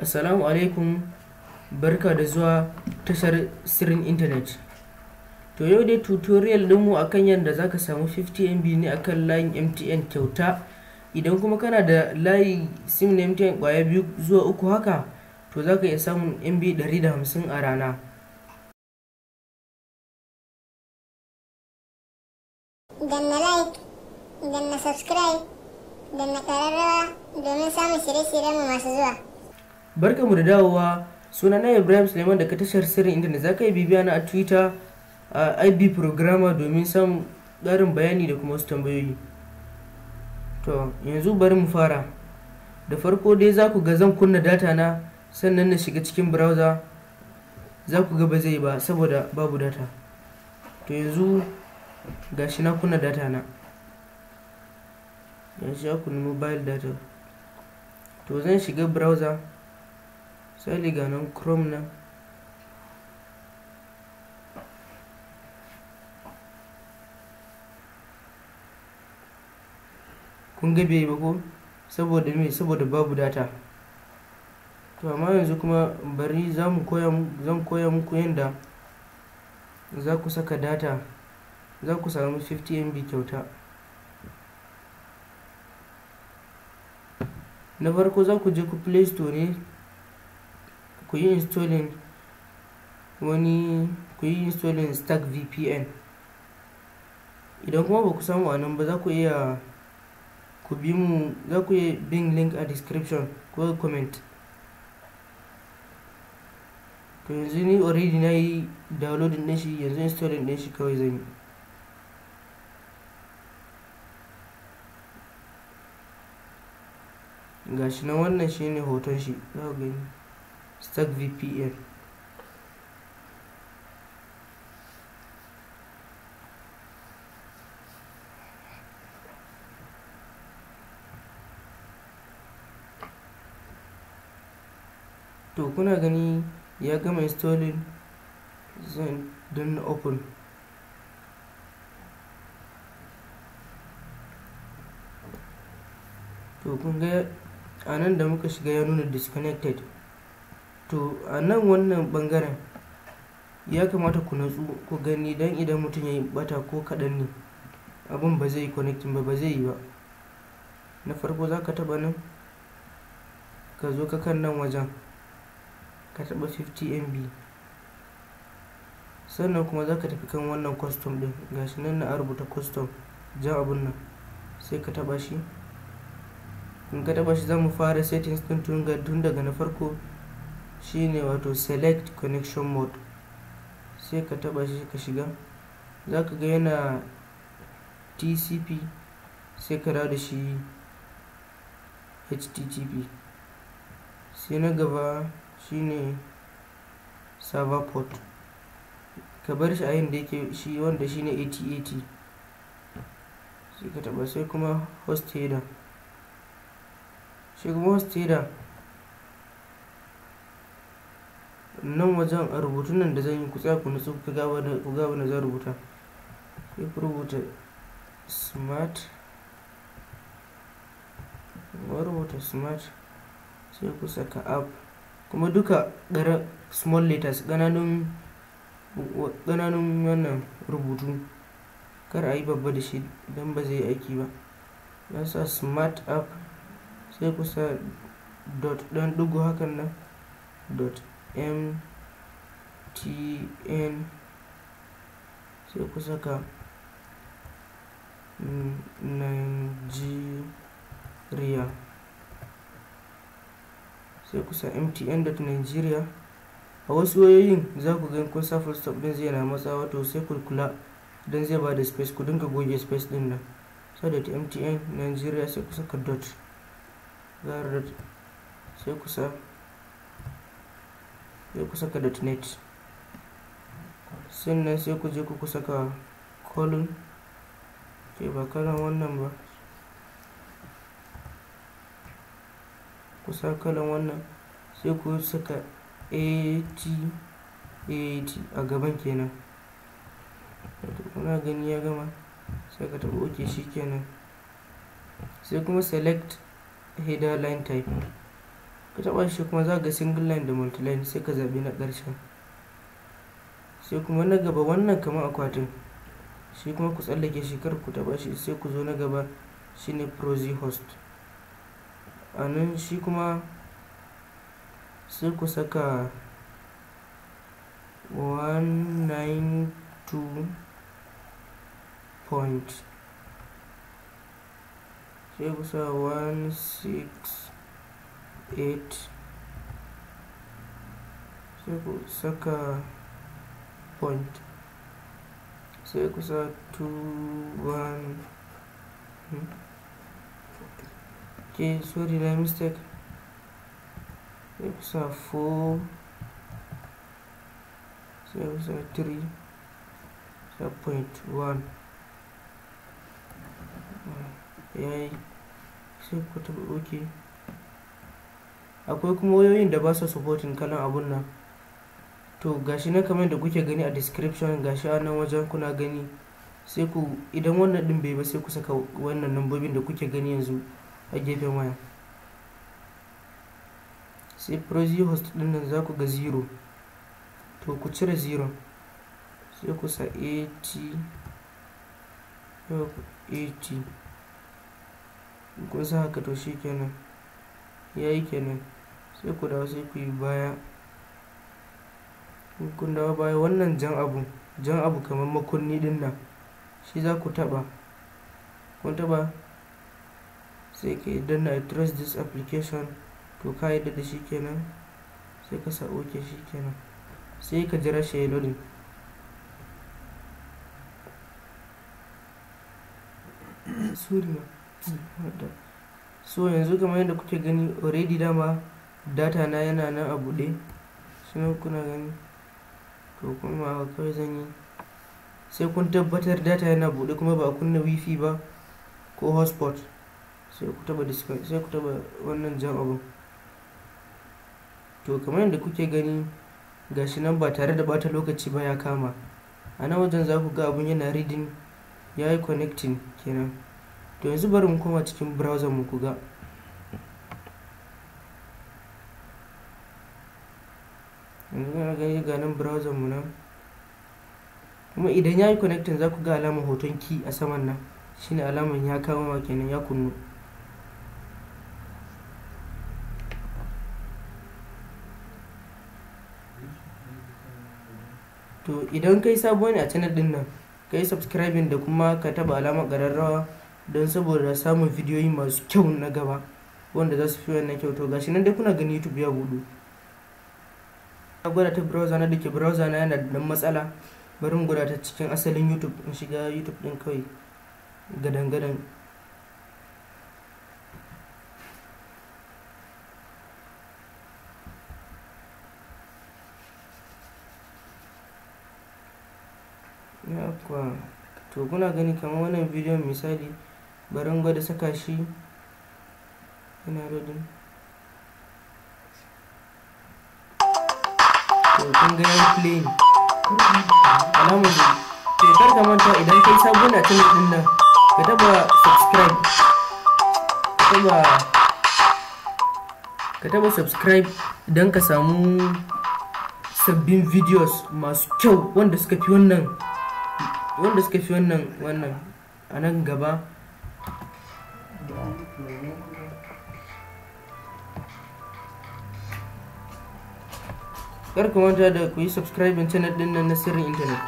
Assalamu alaikum, barka da zuwa tashar Sirrin Internet. To yau dai tutorial ɗinmu akan yadda zaka samu 50 MB ne akan layin MTN kyauta. Idan kuma kana da layi sim na MTN kwaya 2 zuwa 3 haka, to zaka iya samun MB 150 a rana. Danna like, danna subscribe, danna ƙararrawa domin samun shirye-shiryenmu masu zuwa. Barka mu da dawowa, sunana Ibrahim Suleiman daga tashar Sirrin Internet. Zaka yi bibiya na a Twitter a IB Programmer domin samun ƙarin bayani da kuma wasu tambayoyi. To yanzu bari mu fara. Da farko dai za ku ga zan kunna data na, sannan na shiga cikin browser. Za ku ga ba zai ba saboda babu data. To yanzu gashi na kunna data na, gashi ya kunna mobile data. To zan shiga browser, sai ga nan Chrome na. Kun ga bai ba ko? Saboda me? Saboda babu data. To amma yanzu kuma bari zan koya muku yadda za ku saka data, za ku samu 50 MB kyauta. Na farko za ku je ku Play Store ne, ku yi installing Stack VPN. Idan kuma ba ku samu a nan ba, za ku iya bin link a description ko comment. To yanzu ni already na yi downloading din shi, yanzu installing din shi kawai zan yi. Gashi na wannan shine hoton shi, za ku gani Stack VPN. To kuna gani ya gama installing, zan danna open. To kun ga a nan da muka shiga ya nuna disconnected. To a nan wannan bangaren ya kamata ku natsu ku gani, dan idan mutum ya yi bata ko kaɗan ne abin ba zai yi connecting ba zai yi ba. Na farko za ka taɓa nan, ka zo ka kan nan wajen ka taɓa 50 MB, sannan kuma za ka tafi kan wannan custom ɗin, gashi nan na rubuta custom jan abun nan, sai ka taɓa shi. In ka taɓa shi za mu fara settings ɗin tun daga na farko, shine wato select connection mode. Sai ka taɓa shi ka shiga, za ka ga yana TCP, sai ka dawo da shi HTTP. Sai na gaba shine server port, ka bar shi a yin da yake shi, wanda shine 8080. sai ka taɓa, sai kuma host header. Shi kuma host header nan wajen a rubutun nan da zan yi, ku tsaya ku nutsu ku ga wani zan rubuta. Sai ku rubuta smart, sai ku saka app, kuma duka small letters, ƙananun wannan rubutu, kar a yi babba da shi don ba zai yi aiki ba. Ya sa smart app, sai ku sa dot ɗan ɗigo hakan nan, dot mtn, sai ku saka Nigeria, sai ku sa mtn.nigeria. A wasu wayoyin za ku ga kun sa full stop din zai na matsawa, to sai ku kula don zai ba da space, ku dinga goge space din nan. So da mtn Nigeria, sai ku saka dot, sai ku saka .net, sannan sai ku je ku saka colon, ba kalan wannan ba, ku sa kalan wannan, sai ku saka 80 a gaban kenan. Kuna gani ya gama, sai ka taɓa OK, shi kenan. Sai kuma select header line type, ka taba shi kuma za ga single line da multi line, sai ka zabi na ƙarshen. Sai kuma na gaba wannan kamar akwatin, shi kuma ku tsallake shi kar ku taba shi, sai ku zo na gaba shine proxy host. A nan shi kuma sai ku saka 192 point, sai ku sa 168, sai ku saka point, sai ku sa 21. Okay, sorry na mistake. Sai ku sa 4, sai ku sa 3, sa point 1. Yayi, sai ku taba OK. Akwai kuma wayoyin da ba su supporting kalan abun nan, to gashi na kamar da kuke gani a description, gashi a nan wajen kuna gani. Sai ku, idan wannan din bai ba sai ku saka wannan lambobin da kuke gani yanzu a gefen waya. Sai proxy host din nan za ku ga 0, to ku cire 0, sai ku sa 80, kun sa haka, to shi kenan yayi kenan. Sai ku dawo sai ku yi baya. Kun dawo baya, wannan jan abu kamar makunni din nan, shi za ku taba. Kun taba sai ka danna I trust this application, to ka yadda da shi kenan, sai ka sa OK shi kenan. Sai ka jira shi ya loading. So yanzu kamar yadda kuke gani already dama data na yana nan a buɗe, shi nan kuna gani. To kuma kawai zan yi, sai kun tabbatar data yana buɗe kuma ba a kunna wifi ba ko hotspot, sai ku taba wannan jan abu. To kamar yadda kuke gani gashi nan ba tare da bata lokaci ba ya kama. A nan wajen za ku ga abun yana reading, yayi connecting kenan. To yanzu bari mu koma cikin browser mu ku ga. Yanzu kana gani ga nan browser mu nan, kuma idan yayi connecting za ku ga alamar hoton key a saman nan, shine alamar ya kama kenan, ya kunnu. To idan kai sabo ne a channel din nan, kai subscribing da kuma ka taba alamar ƙararrawa don saboda samun bidiyoyi masu kyau na gaba wanda za su fi wannan kyau. To gashi nan dai kuna gani YouTube ya buɗu. Na gwada ta browser na, dake browser na yana da matsala, bari mu gwada ta cikin asalin YouTube. In shiga YouTube din kawai gadan-gadan. Yakwa, to kuna gani kamar wannan bidiyon misali, bari mu gwada saka shi, yana loading. To kun ga yan playing alamun da. To kar ka manta idan kai sabo na channel din nan, ka taba subscribe, ka taba subscribe idan ka samu sabbin videos masu kyau wanda suka fi wannan a nan gaba. Kar ku manta da ku yi subscribing channel din nan na Sirrin Internet.